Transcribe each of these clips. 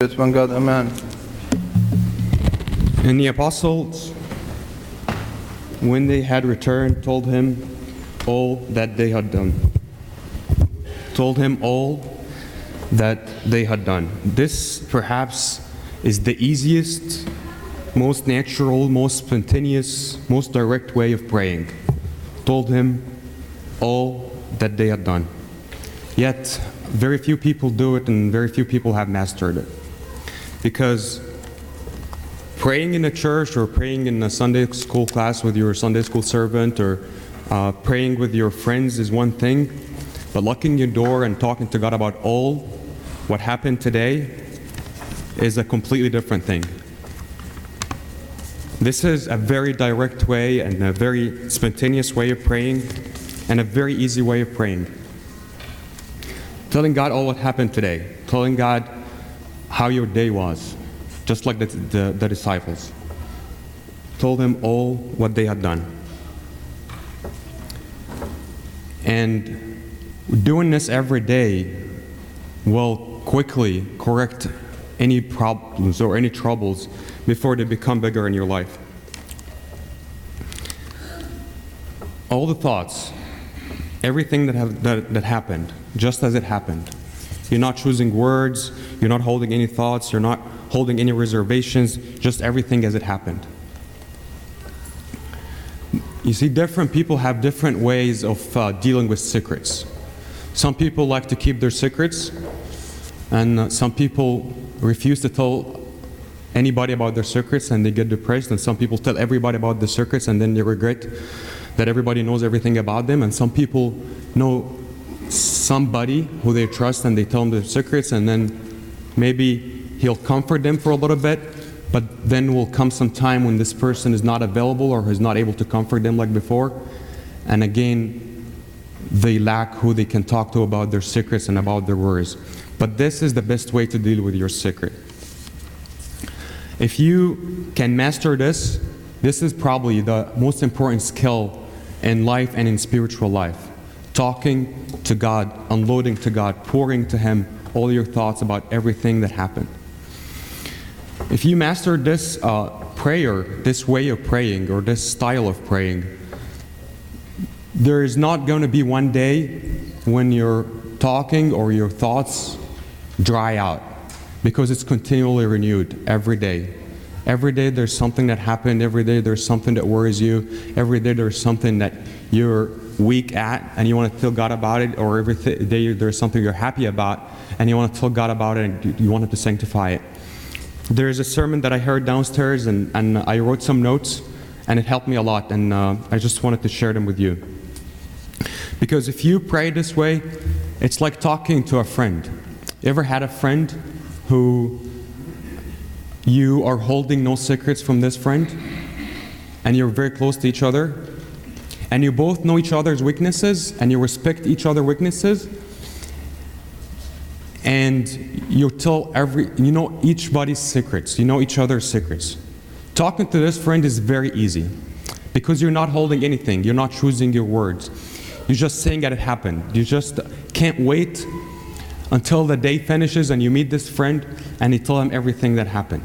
It's one God, amen. And the apostles, when they had returned, told him all that they had done. Told him all that they had done. This, perhaps, is the easiest, most natural, most spontaneous, most direct way of praying. Told him all that they had done. Yet, very few people do it, and very few people have mastered it. Because praying in a church or praying in a Sunday school class with your Sunday school servant or praying with your friends is one thing, but locking your door and talking to God about all what happened today is a completely different thing. This is a very direct way and a very spontaneous way of praying and a very easy way of praying. Telling God all what happened today, telling God how your day was, just like the disciples. Told him all what they had done. And doing this every day will quickly correct any problems or any troubles before they become bigger in your life. All the thoughts, everything that happened, just as it happened. You're not choosing words, you're not holding any thoughts, you're not holding any reservations, just everything as it happened. You see, different people have different ways of dealing with secrets. Some people like to keep their secrets, and some people refuse to tell anybody about their secrets and they get depressed, and some people tell everybody about their secrets and then they regret that everybody knows everything about them, and some people know somebody who they trust and they tell them their secrets, and then maybe he'll comfort them for a little bit, but then will come some time when this person is not available or is not able to comfort them like before, and again they lack who they can talk to about their secrets and about their worries. But this is the best way to deal with your secret. If you can master this, this is probably the most important skill in life and in spiritual life. Talking to God, unloading to God, pouring to Him all your thoughts about everything that happened. If you master this prayer, this way of praying, or this style of praying, there is not going to be one day when you're talking or your thoughts dry out, because it's continually renewed every day. Every day there's something that happened, every day there's something that worries you, every day there's something that you're weak at and you want to tell God about it, or every day there's something you're happy about and you want to tell God about it and you want Him to sanctify it. There's a sermon that I heard downstairs and I wrote some notes and it helped me a lot, and I just wanted to share them with you. Because if you pray this way, it's like talking to a friend. You ever had a friend who you are holding no secrets from this friend, and you're very close to each other, and you both know each other's weaknesses, and you respect each other's weaknesses, and you know each body's secrets, you know each other's secrets. Talking to this friend is very easy, because you're not holding anything, you're not choosing your words. You're just saying that it happened. You just can't wait until the day finishes and you meet this friend and you tell him everything that happened.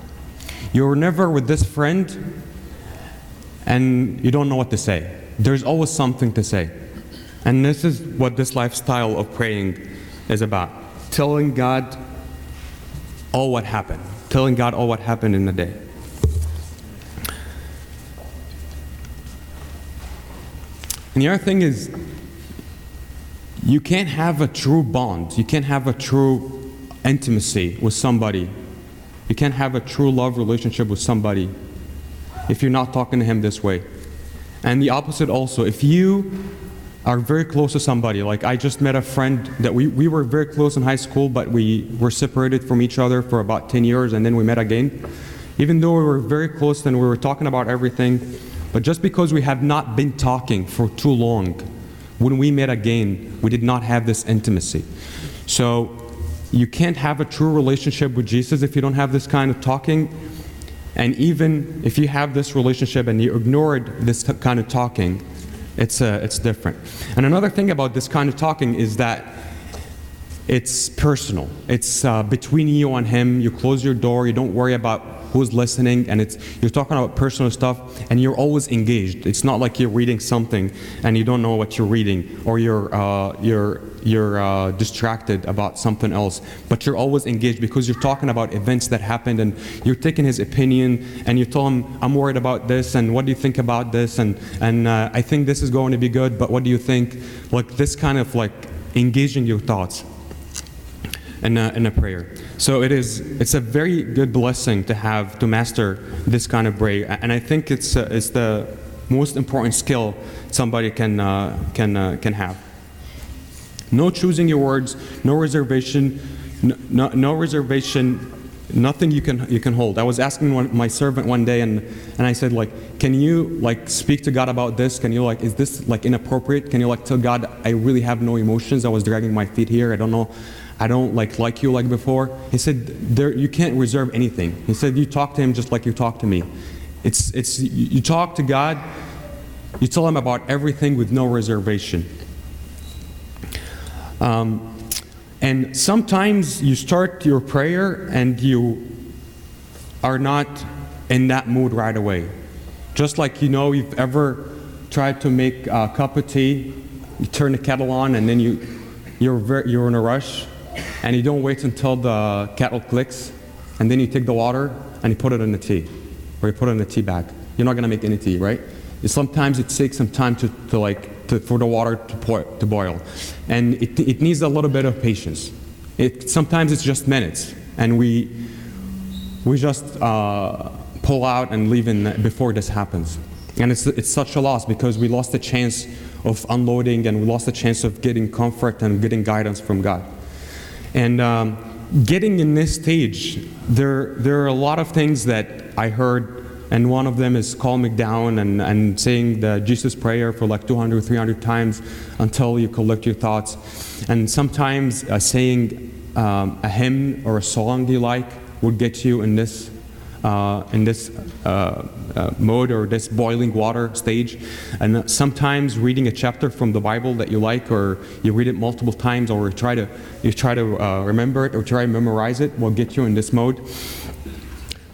You're never with this friend and you don't know what to say. There's always something to say. And this is what this lifestyle of praying is about. Telling God all what happened. Telling God all what happened in the day. And the other thing is, you can't have a true bond. You can't have a true intimacy with somebody. You can't have a true love relationship with somebody if you're not talking to Him this way. And the opposite also. If you are very close to somebody, like I just met a friend that we were very close in high school, but we were separated from each other for about 10 years and then we met again. Even though we were very close and we were talking about everything, but just because we have not been talking for too long, when we met again, we did not have this intimacy. So you can't have a true relationship with Jesus if you don't have this kind of talking. And even if you have this relationship and you ignored this kind of talking, it's different. And another thing about this kind of talking is that it's personal. It's between you and him. You close your door. You don't worry about who's listening, and you're talking about personal stuff, and you're always engaged. It's not like you're reading something and you don't know what you're reading, or you're distracted about something else. But you're always engaged because you're talking about events that happened, and you're taking his opinion, and you tell him, "I'm worried about this, and what do you think about this? And I think this is going to be good, but what do you think?" Like this kind of like engaging your thoughts in a prayer. So it's a very good blessing to master this kind of prayer, and I think it's the most important skill somebody can have. No choosing your words, no reservation, no reservation, nothing you can hold. I was asking my servant one day, and I said, like, can you like speak to God about this? Can you like, is this like inappropriate? Can you like tell God, I really have no emotions. I was dragging my feet here. I don't know. I don't like you like before. He said, you can't reserve anything. He said, you talk to him just like you talk to me. It's you talk to God, you tell him about everything with no reservation. And sometimes you start your prayer and you are not in that mood right away. Just like you've ever tried to make a cup of tea, you turn the kettle on, and then you're in a rush, and you don't wait until the kettle clicks, and then you take the water and you put it in the tea, or you put it in the tea bag. You're not going to make any tea, right? Sometimes it takes some time for the water to boil, and it needs a little bit of patience. Sometimes it's just minutes, and we just pull out and leave before this happens, and it's such a loss because we lost the chance of unloading, and we lost the chance of getting comfort and getting guidance from God. And getting in this stage, there are a lot of things that I heard. And one of them is calming down and saying the Jesus prayer for like 200, 300 times until you collect your thoughts. And sometimes saying a hymn or a song you like will get you in this mode or this boiling water stage. And sometimes reading a chapter from the Bible that you like, or you read it multiple times, or you try to remember it or try to memorize it, will get you in this mode.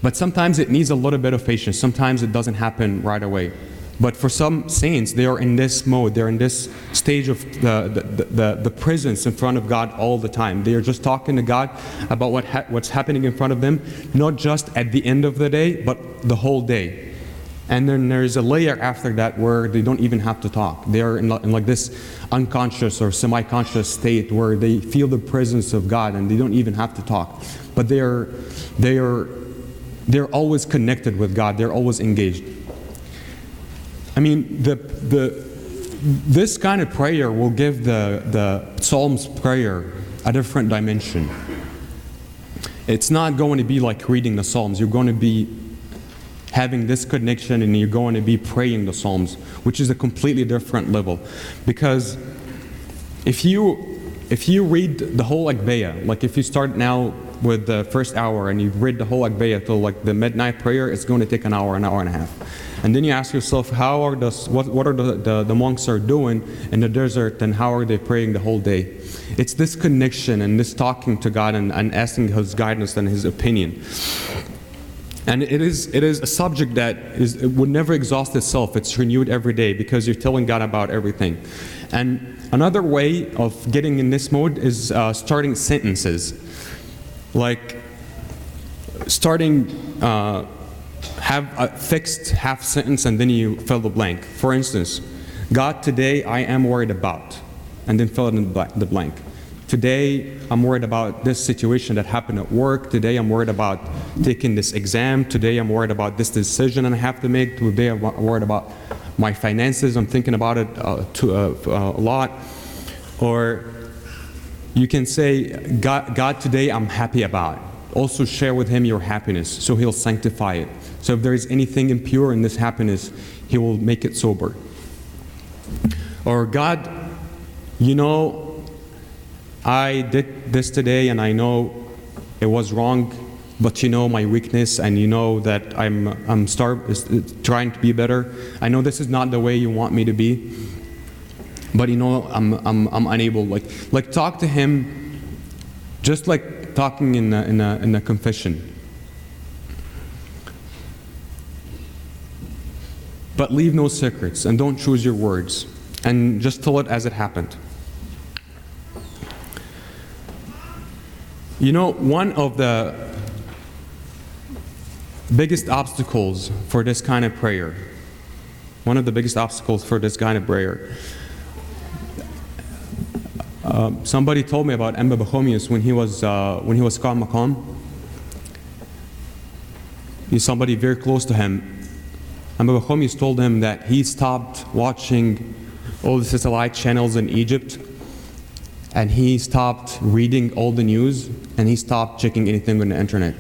But sometimes it needs a little bit of patience. Sometimes it doesn't happen right away. But for some saints, they are in this mode. They're in this stage of the presence in front of God all the time. They are just talking to God about what's happening in front of them, not just at the end of the day, but the whole day. And then there's a layer after that where they don't even have to talk. They are in like this unconscious or semi-conscious state where they feel the presence of God and they don't even have to talk. But they're always connected with God. They're always engaged. I mean, this kind of prayer will give the Psalms prayer a different dimension. It's not going to be like reading the Psalms. You're going to be having this connection, and you're going to be praying the Psalms, which is a completely different level. Because if you read the whole Agpeya, like if you start now with the first hour and you've read the whole Agpeya till like the midnight prayer, it's going to take an hour and a half. And then you ask yourself, what are the monks are doing in the desert, and how are they praying the whole day? It's this connection and this talking to God and asking His guidance and His opinion. And it is a subject that it would never exhaust itself. It's renewed every day because you're telling God about everything. And another way of getting in this mode is starting sentences. Like starting, have a fixed half sentence and then you fill the blank. For instance, God, today I am worried about, and then fill in the blank. Today I'm worried about this situation that happened at work. Today I'm worried about taking this exam. Today I'm worried about this decision I have to make. Today I'm worried about my finances. I'm thinking about it a lot. Or you can say, God, today I'm happy about. Also share with Him your happiness, so He'll sanctify it. So if there is anything impure in this happiness, He will make it sober. Or God, I did this today and I know it was wrong, but my weakness, and that I'm trying to be better. I know this is not the way you want me to be, but I'm unable. Like talk to Him just like talking in a confession. But leave no secrets, and don't choose your words, and just tell it as it happened. You know, one of the biggest obstacles for this kind of prayer, somebody told me about Amba Bachomius when he was Qam Maqam. He's somebody very close to him. Amba Bachomius told him that he stopped watching all the satellite channels in Egypt, and he stopped reading all the news, and he stopped checking anything on the internet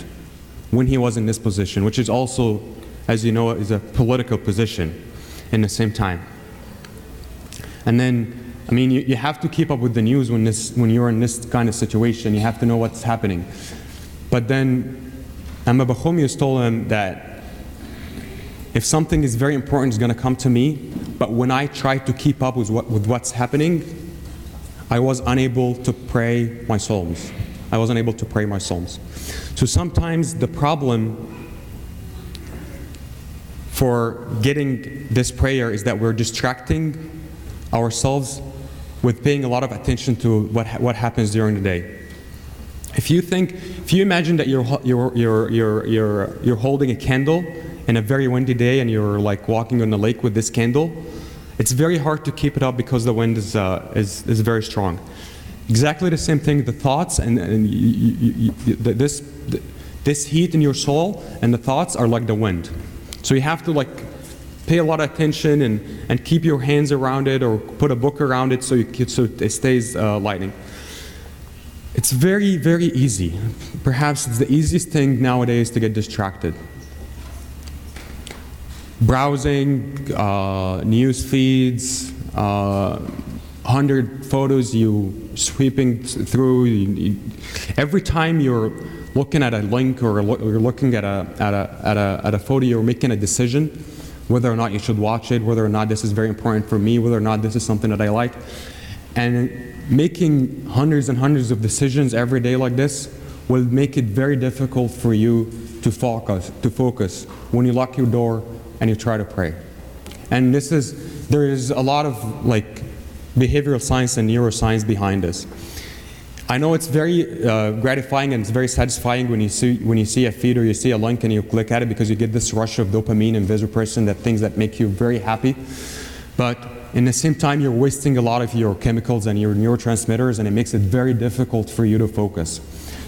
when he was in this position, which is also, as you know, is a political position in the same time. And then, I mean, you have to keep up with the news when you're in this kind of situation. You have to know what's happening. But then Amba Bachomius told him that if something is very important, it's going to come to me, but when I try to keep up with what's happening, I was unable to pray my psalms. So sometimes the problem for getting this prayer is that we're distracting ourselves with paying a lot of attention to what happens during the day. If you imagine that you're holding a candle in a very windy day and you're like walking on the lake with this candle, it's very hard to keep it up because the wind is very strong. Exactly the same thing, the thoughts and this heat in your soul and the thoughts are like the wind. So you have to like pay a lot of attention and keep your hands around it or put a book around it so it stays lighting. It's very, very easy. Perhaps it's the easiest thing nowadays to get distracted. Browsing, news feeds, 100 photos you sweeping through. Every time you're looking at a link or you're looking at a photo, you're making a decision whether or not you should watch it, whether or not this is very important for me, whether or not this is something that I like. And making hundreds and hundreds of decisions every day like this will make it very difficult for you to focus when you lock your door and you try to pray. And there is a lot of like behavioral science and neuroscience behind this. I know it's very gratifying and it's very satisfying when you see a feed or you see a link and you click at it because you get this rush of dopamine and vasopressin, things that make you very happy. But in the same time, you're wasting a lot of your chemicals and your neurotransmitters, and it makes it very difficult for you to focus.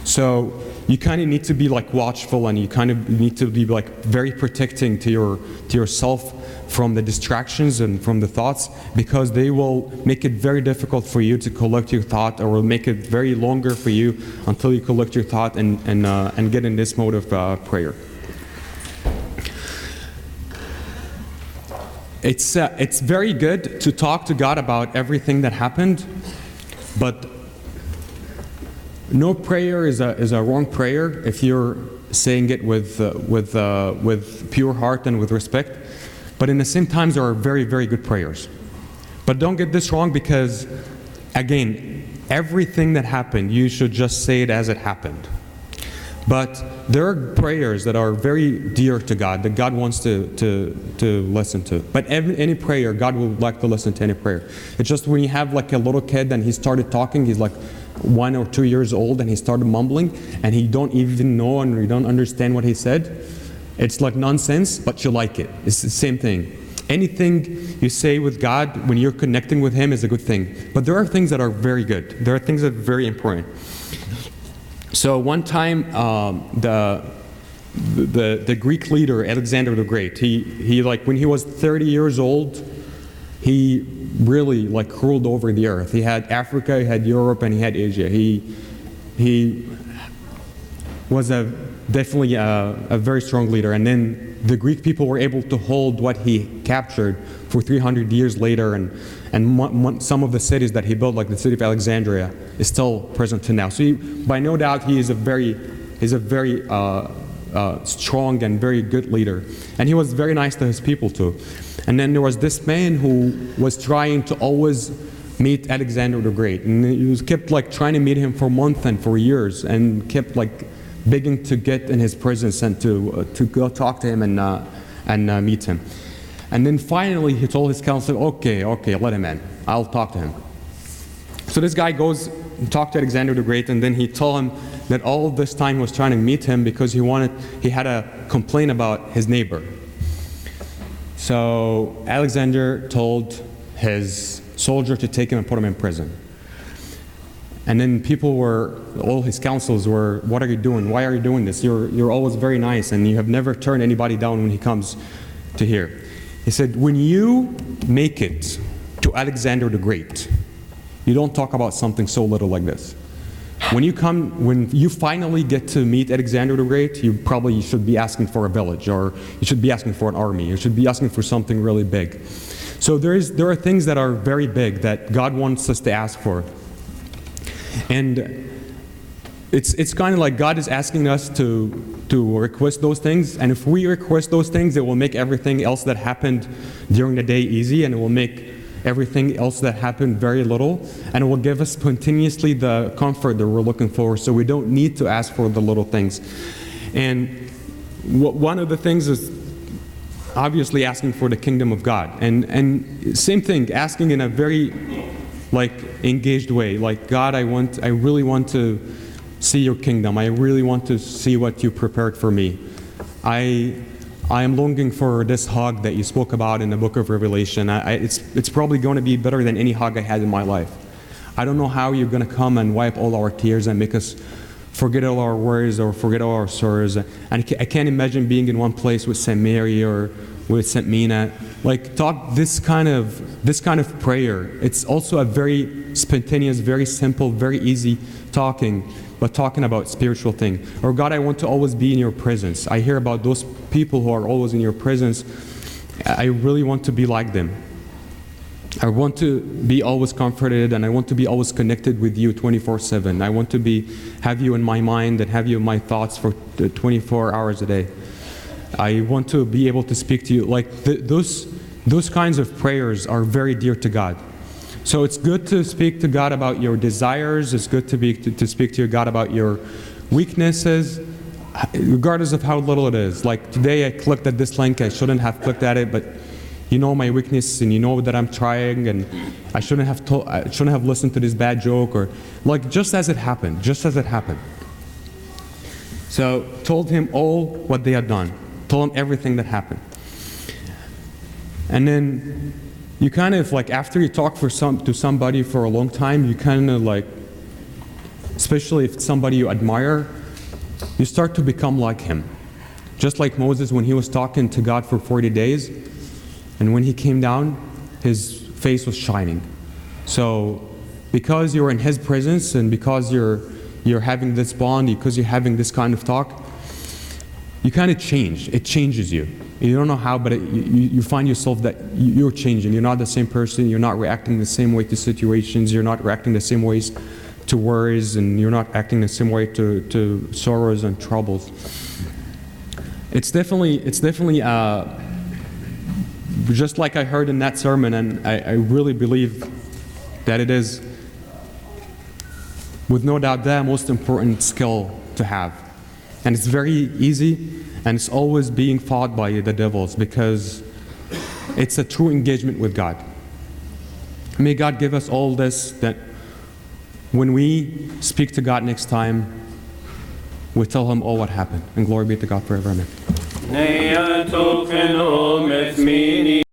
So you kind of need to be like watchful, and you kind of need to be like very protecting to yourself from the distractions and from the thoughts, because they will make it very difficult for you to collect your thought, or will make it very longer for you until you collect your thought and get in this mode of prayer. It's very good to talk to God about everything that happened, but no prayer is a wrong prayer if you're saying it with pure heart and with respect. But in the same time, there are very, very good prayers. But don't get this wrong, because again, everything that happened, you should just say it as it happened. But there are prayers that are very dear to God, that God wants to listen to. But any prayer, God would like to listen to any prayer. It's just when you have like a little kid and he started talking, he's like 1 or 2 years old, and he started mumbling, and he don't even know and you don't understand what he said. It's like nonsense, but you like it. It's the same thing. Anything you say with God when you're connecting with Him is a good thing. But there are things that are very good. There are things that are very important. So one time, the Greek leader Alexander the Great, he like when he was 30 years old, he really like ruled over the earth. He had Africa, he had Europe, and he had Asia. He was definitely a very strong leader. And then the Greek people were able to hold what he captured for 300 years later, and some of the cities that he built, like the city of Alexandria, is still present to now. So by no doubt, he's a very strong and very good leader. And he was very nice to his people too. And then there was this man who was trying to always meet Alexander the Great. And he was kept like trying to meet him for months and for years, and kept like begging to get in his presence and to go talk to him and meet him. And then finally he told his counselor, okay, let him in. I'll talk to him. So this guy goes and talks to Alexander the Great, and then he told him that all of this time he was trying to meet him because he had a complaint about his neighbor. So Alexander told his soldier to take him and put him in prison. And then all his counsels were, what are you doing? Why are you doing this? You're always very nice, and you have never turned anybody down when he comes to here. He said, when you make it to Alexander the Great, you don't talk about something so little like this. When you finally get to meet Alexander the Great, you probably should be asking for a village, or you should be asking for an army. You should be asking for something really big. So there are things that are very big that God wants us to ask for. And it's kind of like God is asking us to request those things, and if we request those things, it will make everything else that happened during the day easy, and it will make everything else that happened very little, and it will give us continuously the comfort that we're looking for, so we don't need to ask for the little things. And one of the things is obviously asking for the kingdom of God, and same thing, asking in a very engaged way, like, God, I really want to see your kingdom. I really want to see what you prepared for me. I am longing for this hug that you spoke about in the book of Revelation. It's probably going to be better than any hug I had in my life. I don't know how you're going to come and wipe all our tears and make us forget all our worries or forget all our sorrows. And I can't imagine being in one place with St. Mary or with St. Mina. Talk this kind of prayer. It's also a very spontaneous, very simple, very easy talking, but talking about spiritual thing. Or, God, I want to always be in your presence. I hear about those people who are always in your presence. I really want to be like them. I want to be always comforted, and I want to be always connected with you 24/7. I want to have you in my mind and have you in my thoughts for 24 hours a day. I want to be able to speak to you. Those kinds of prayers are very dear to God. So it's good to speak to God about your desires. It's good to speak to God about your weaknesses, regardless of how little it is. Like today I clicked at this link, I shouldn't have clicked at it, but you know my weakness and you know that I'm trying, and I shouldn't have listened to this bad joke, or just as it happened. So told him all what they had done. Told him everything that happened. And then you kind of after you talk to somebody for a long time, you kind of especially if it's somebody you admire, you start to become like him. Just like Moses when he was talking to God for 40 days, and when he came down, his face was shining. So because you're in his presence, and because you're having this bond, because you're having this kind of talk, you kind of change. It changes you. You don't know how, but you find yourself that you're changing. You're not the same person. You're not reacting the same way to situations. You're not reacting the same ways to worries, and you're not acting the same way to sorrows and troubles. It's definitely just like I heard in that sermon, and I really believe that it is, with no doubt, the most important skill to have. And it's very easy, and it's always being fought by the devils, because it's a true engagement with God. May God give us all this, that when we speak to God next time, we tell him all what happened. And glory be to God forever. Amen.